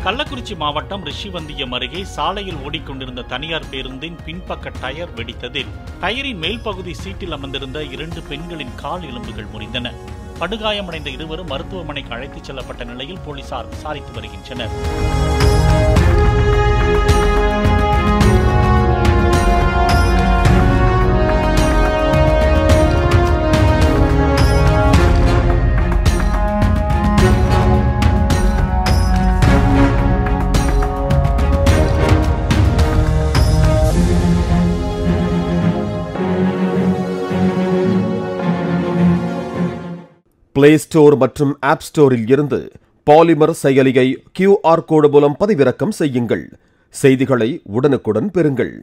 கள்ளக்குறிச்சி மாவட்டம் ரிஷிவந்தியம் அருகே சாலையில் ஓடிக்கொண்டிருந்த தனியார் பேருந்தின் பின்பக்க டயர் வெடித்ததில் டயரின் மேல் பகுதி சீட்டில் அமர்ந்திருந்த 2 பெண்களின் கால் எலும்புகள் முறிந்தன. படுகாயமடைந்த இருவரும் மருத்துவமனைக்கு அழைத்துச் செல்லப்பட்ட நிலையில் போலீசார் விசாரித்து வருகின்றனர். பிளே ஸ்டோர் மற்றும் ஆப் ஸ்டோரில் இருந்து பாலிமர் செயலியை QR கோடு மூலம் பதிவிறக்கம் செய்யுங்கள். செய்திகளை உடனுக்குடன் பெறுங்கள்.